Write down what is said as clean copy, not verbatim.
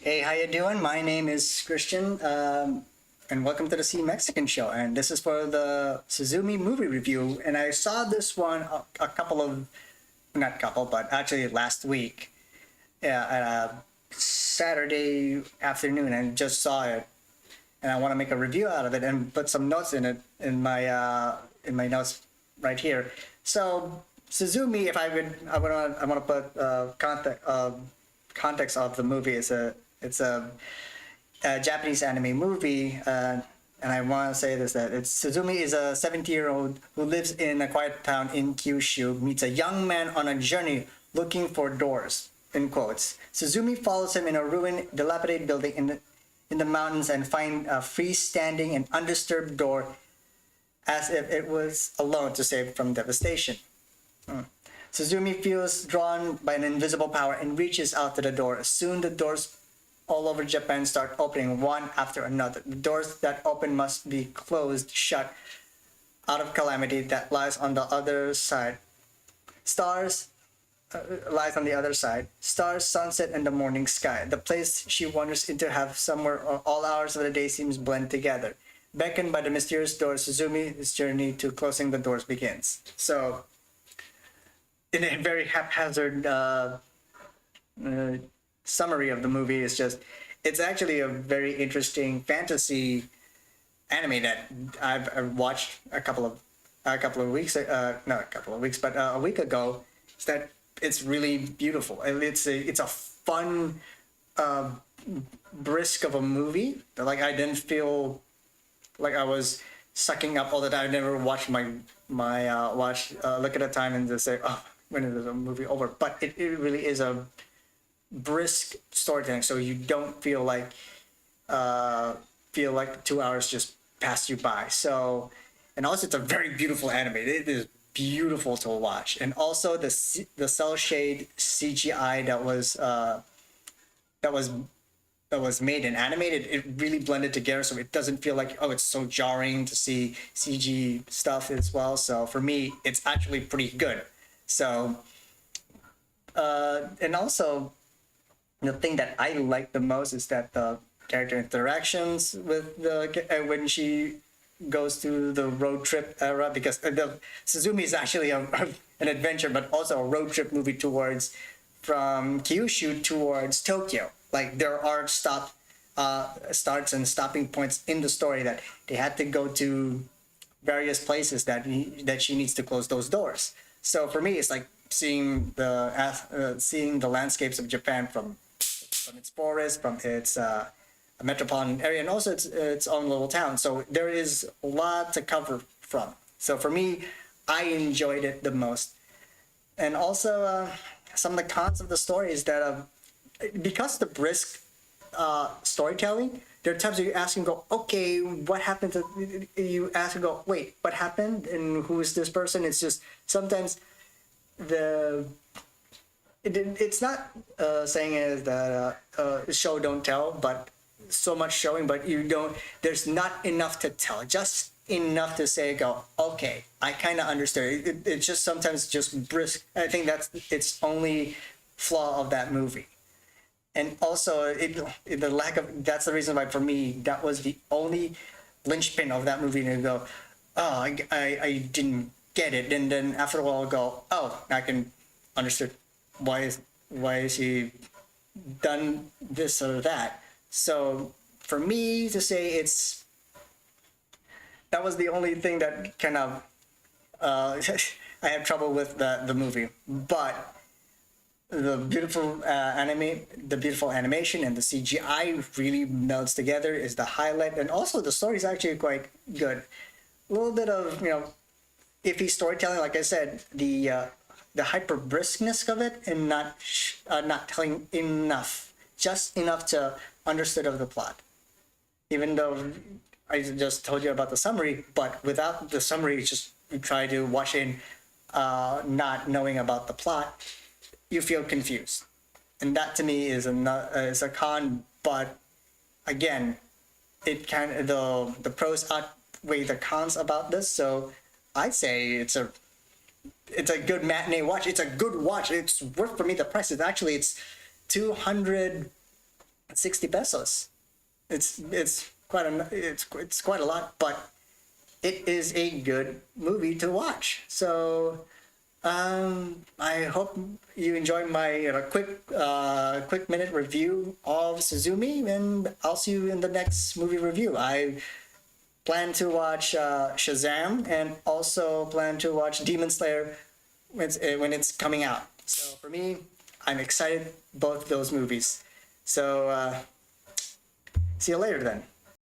Hey, how you doing? My name is Christian, and welcome to the Sea Mexican Show. And this is for the Suzume movie review. And I saw this one a couple of, not couple, but actually last week, at a Saturday afternoon, and just saw it. And I want to make a review out of it and put some notes in it in my notes right here. So Suzume, if I would, I want to put context of the movie. It's a Japanese anime movie, and I want to say this, that Suzume is a 70-year-old who lives in a quiet town in Kyushu, meets a young man on a journey looking for doors, in quotes. Suzume follows him in a ruined, dilapidated building in the mountains and find a freestanding and undisturbed door as if it was alone to save from devastation. Suzume feels drawn by an invisible power and reaches out to the door. Soon the doors all over Japan start opening one after another. The doors that open must be closed shut out of calamity that lies on the other side. Lies on the other side. Stars, sunset, and the morning sky. The place she wanders into have somewhere all hours of the day seems blend together. Beckoned by the mysterious door, Suzume's journey to closing the doors begins. So, in a very haphazard summary of the movie, is just, it's actually a very interesting fantasy anime that I've watched a couple of weeks, not a couple of weeks, but a week ago. Is that it's really beautiful, and it's a fun, brisk of a movie. Like, I didn't feel like I was sucking up all the time. I never watched my look at the time and just say, oh, when is the movie over? But it really is a brisk storytelling, so you don't feel like 2 hours just passed you by. So, and also it's a very beautiful anime. It is beautiful to watch, and also the cell shade CGI that was made and animated, it really blended together, so it doesn't feel like, oh, it's so jarring to see CG stuff as well. So for me, it's actually pretty good. So and also, the thing that I like the most is that the character interactions with when she goes to the road trip era, because the Suzume is actually an adventure, but also a road trip movie from Kyushu towards Tokyo. Like, there are starts and stopping points in the story that they had to go to various places that she needs to close those doors. So for me, it's like seeing the landscapes of Japan from its forest, from its metropolitan area, and also its own little town. So there is a lot to cover from. So for me, I enjoyed it the most. And also, some of the cons of the story is that because the brisk storytelling, there are times where you ask and go, okay, what happened you ask and go, wait, what happened? And who is this person? It's just sometimes it's not saying is that show don't tell, but so much showing, but there's not enough to tell, just enough to say, go, okay, I kind of understood. It's just sometimes just brisk. I think that's its only flaw of that movie. And also, the lack of, that's the reason why for me, that was the only linchpin of that movie, to go, oh, I didn't get it. And then after a while, I'll go, oh, I can understand why is he done this or that. So for me to say that was the only thing that kind of I had trouble with the movie. But the beautiful animation and the CGI really melds together is the highlight, and also the story is actually quite good. A little bit of iffy storytelling, like I said, the hyper briskness of it, and not telling enough, just enough to understood of the plot. Even though I just told you about the summary, but without the summary, just you try to watch in, not knowing about the plot, you feel confused, and that to me is a con. But again, it the pros outweigh the cons about this, so I'd say it's a good matinee watch. It's a good watch. It's worth for me the price. It's 200 60 pesos. It's it's quite a lot, but it is a good movie to watch. So I hope you enjoyed my quick minute review of Suzume, and I'll see you in the next movie review. I plan to watch Shazam, and also plan to watch Demon Slayer when it's coming out. So for me, I'm excited both those movies. So see you later then.